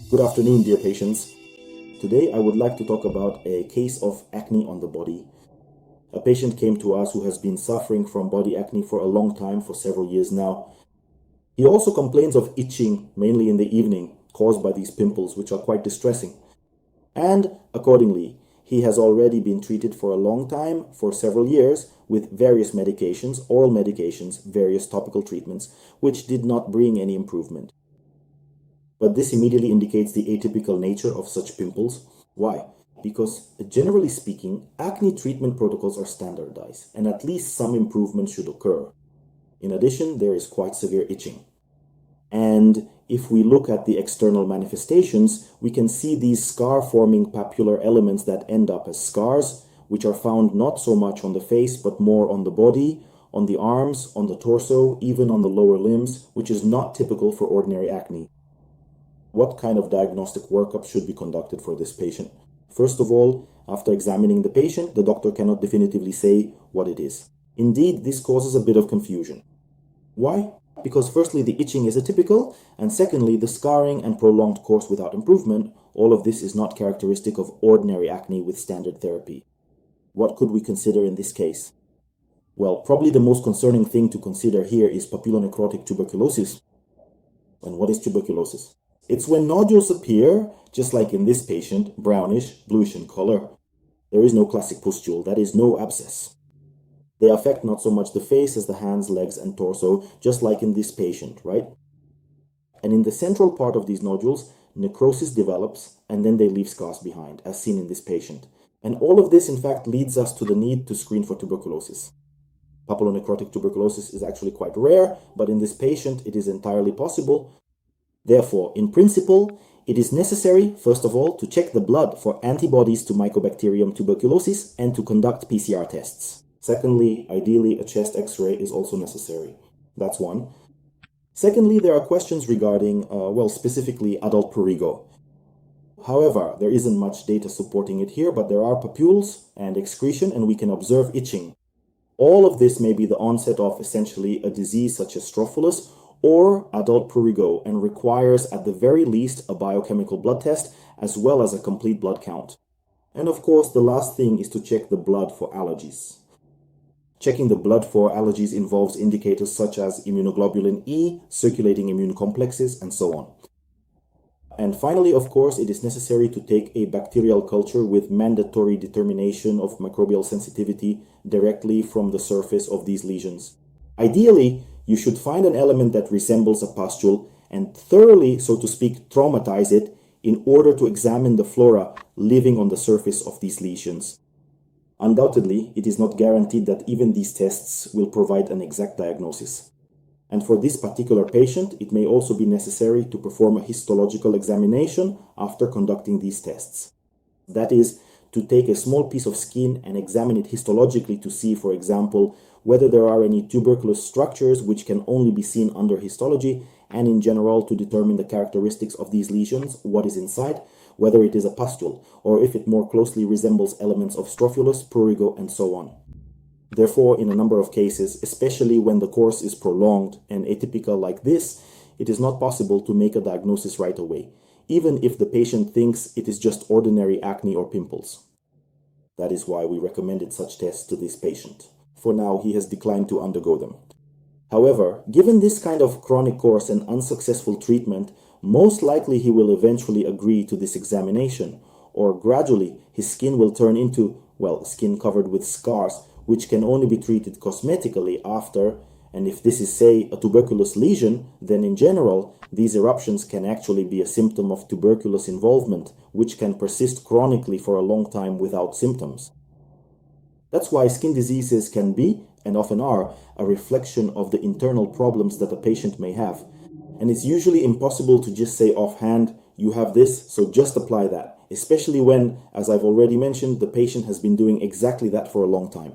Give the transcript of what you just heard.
Good afternoon, dear patients. Today I would like to talk about a case of acne on the body. A patient came to us who has been suffering from body acne for a long time, for several years now. He also complains of itching, mainly in the evening, caused by these pimples, which are quite distressing. And accordingly, he has already been treated for a long time, for several years, with various medications, oral medications, various topical treatments, which did not bring any improvement. But this immediately indicates the atypical nature of such pimples. Why? Because generally speaking, acne treatment protocols are standardized, and at least some improvement should occur. In addition, there is quite severe itching. And if we look at the external manifestations, we can see these scar-forming papular elements that end up as scars, which are found not so much on the face, but more on the body, on the arms, on the torso, even on the lower limbs, which is not typical for ordinary acne. What kind of diagnostic workup should be conducted for this patient? First of all, after examining the patient, the doctor cannot definitively say what it is. Indeed, this causes a bit of confusion. Why? Because firstly, the itching is atypical, and secondly, the scarring and prolonged course without improvement, all of this is not characteristic of ordinary acne with standard therapy. What could we consider in this case? Well, probably the most concerning thing to consider here is papillonecrotic tuberculosis. And what is tuberculosis? It's when nodules appear, just like in this patient, brownish, bluish in color. There is no classic pustule, that is no abscess. They affect not so much the face as the hands, legs, and torso, just like in this patient, right? And in the central part of these nodules, necrosis develops, and then they leave scars behind, as seen in this patient. And all of this, in fact, leads us to the need to screen for tuberculosis. Papillonecrotic tuberculosis is actually quite rare, but in this patient, it is entirely possible. Therefore, in principle, it is necessary, first of all, to check the blood for antibodies to Mycobacterium tuberculosis and to conduct PCR tests. Secondly, ideally, a chest X-ray is also necessary. That's one. Secondly, there are questions regarding, specifically adult prurigo. However, there isn't much data supporting it here, but there are papules and excretion, and we can observe itching. All of this may be the onset of essentially a disease such as strophalos or adult prurigo, and requires at the very least a biochemical blood test as well as a complete blood count. And of course, the last thing is to check the blood for allergies. Checking the blood for allergies involves indicators such as immunoglobulin E, circulating immune complexes, and so on. And finally, of course, it is necessary to take a bacterial culture with mandatory determination of microbial sensitivity directly from the surface of these lesions. Ideally, you should find an element that resembles a pustule and thoroughly, so to speak, traumatize it in order to examine the flora living on the surface of these lesions. Undoubtedly, it is not guaranteed that even these tests will provide an exact diagnosis. And for this particular patient, it may also be necessary to perform a histological examination after conducting these tests. That is, to take a small piece of skin and examine it histologically to see, for example, whether there are any tuberculous structures which can only be seen under histology, and in general to determine the characteristics of these lesions, what is inside, whether it is a pustule, or if it more closely resembles elements of strophalos, prurigo, and so on. Therefore, in a number of cases, especially when the course is prolonged and atypical like this, it is not possible to make a diagnosis right away, even if the patient thinks it is just ordinary acne or pimples. That is why we recommended such tests to this patient. For now, he has declined to undergo them. However, given this kind of chronic course and unsuccessful treatment, most likely he will eventually agree to this examination, or gradually his skin will turn into, skin covered with scars, which can only be treated cosmetically after, and if this is, say, a tuberculous lesion, then in general, these eruptions can actually be a symptom of tuberculous involvement, which can persist chronically for a long time without symptoms. That's why skin diseases can be, and often are, a reflection of the internal problems that a patient may have. And it's usually impossible to just say offhand, you have this, so just apply that, especially when, as I've already mentioned, the patient has been doing exactly that for a long time.